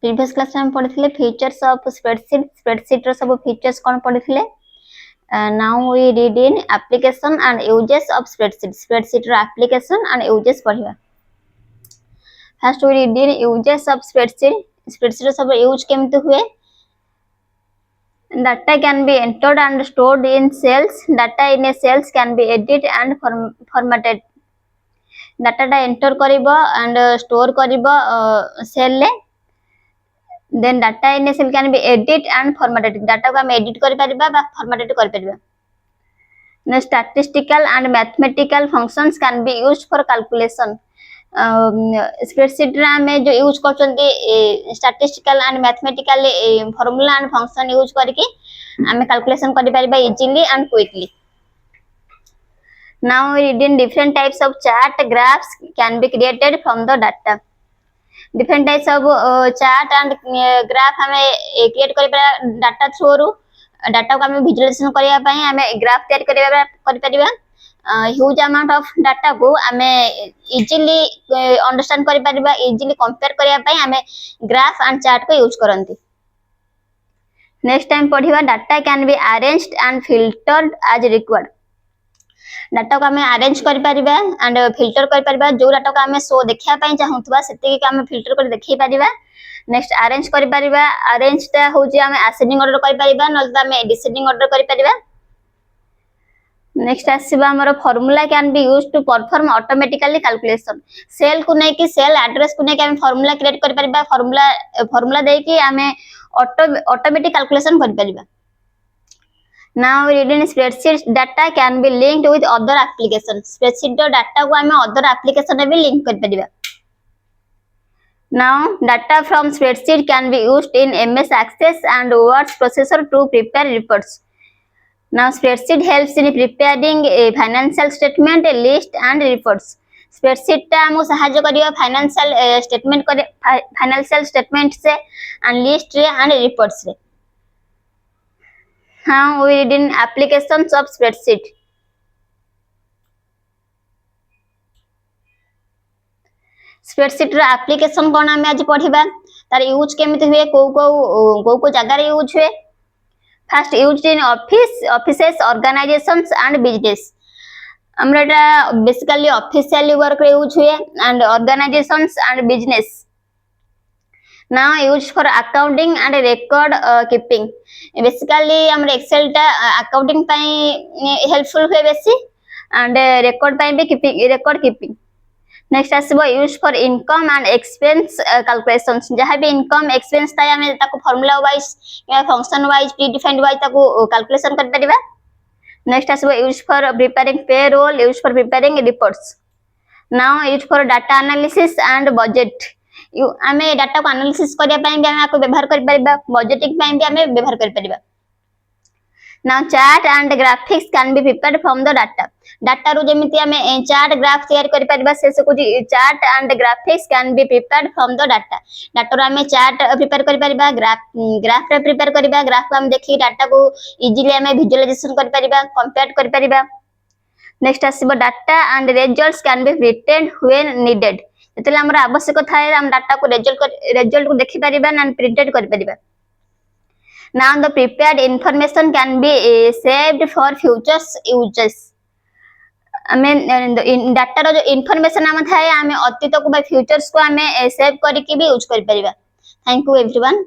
Previous class में पढ़िथिले features of spreadsheet रो सब फीचर्स कोन पढ़िथिले now we read in application and uses of spreadsheet रो एप्लीकेशन एंड यूजेस पढ़िबा first we read in uses of spreadsheet रो सब यूज केमते हुए data can be entered and stored in cells data in a cells can be edited and formatted data ta enter kariba and store kariba cell le then data in a cell can be edited and formatted data को हम edit करि परिबा बा formatted करि परिबा now statistical and mathematical functions can be used for calculation spreadsheet रे हमें जो use करछन्ती statistical and mathematical formula and function use करके हमें कैलकुलेशन करि परिबा easily and quickly now we read in different types of chart graphs can be created from the data different types of chart and graph हमें create करि data through रु data को हमें visualisation करिया पई हमें ग्राफ तैयार करि परिबा ह्यूज अमाउंट ऑफ डाटा को हमें इजीली अंडरस्टैंड करि परिबा इजीली कंपेयर करिया पई हमें ग्राफ एंड चार्ट को यूज करंती नेक्स्ट टाइम पढ़िबा data can be arranged and filtered as required data को हमें अरेंज करि परिबा एंड फिल्टर करि परिबा जो डाटा को हमें शो देखिया पई चाहूतबा सेति के हमें फिल्टर कर देखि परिबा नेक्स्ट अरेंज करि परिबा अरेंज ता होची हमें असेंडिंग ऑर्डर करि परिबा नल हमें डिसेंडिंग ऑर्डर करि परिबा नेक्स्ट आसीबा हमर formula can be used to perform automatically calculation cell को नै कि सेल एड्रेस को नै कि हम फार्मूला क्रिएट करि परिबा फार्मूला दे कि हमें ऑटोमेटिक कैलकुलेशन करि परिबा now reading spreadsheet data can be linked with other applications spreadsheet data को हमें other application में लिंक कर परिबा now data from spreadsheet can be used in ms access and word processor to prepare reports now spreadsheet helps in preparing a financial statement list and reports spreadsheet ता हमो सहायता करियो financial statement से and list रे and reports रे Now we read in applications of spreadsheet. Spreadsheet रो application कोन हम आज पढ़िबा तार यूज केमिति हुए को जगह रे यूज हुए first used in offices organisations and business हमराटा बेसिकली ऑफिशियल वर्क रे यूज हुए and organisations and business now used for accounting and record keeping basically हमर एक्सेल ता अकाउंटिंग पई हेल्पफुल हुए बेसी एंड record पई भी record keeping नेक्स्ट आसीबो use for income and expense calculations जहां भी इनकम एक्सपेंस ताय हमें ताको फार्मूला वाइज या function wise predefined wise ताको कैलकुलेशन कर परिबा नेक्स्ट आसीबो use for preparing payroll use for preparing reports now use for data analysis and budget हमें डाटा को एनालिसिस करिया पई भी हम आपको व्यवहार कर परिबा बजटिंग पई भी हमें व्यवहार कर परिबा now chart and graphics can be prepared from the data रो जेमिति हमें चार्ट ग्राफ तैयार कर परिबा से कुछ chart and graphics can be prepared from the data रो हमें चार्ट प्रिपेयर कर परिबा ग्राफ रे प्रिपेयर करबा ग्राफ को हम देखि डाटा को इजीली हमें विजुअलाइजेशन कर परिबा कंपेयर कर परिबा नेक्स्ट आसीबो data and results can be retained when needed जतले हमरा आवश्यक थाए हम डाटा को रिजल्ट को देखि परिबा एंड प्रिंटेड कर परिबा now the prepared information can be saved for future uses हमें डाटा रो जो इंफॉर्मेशन हम थाए हमें अतीत को बा फ्यूचर्स को हमें सेव करके भी यूज कर परिबा थैंक यू एवरीवन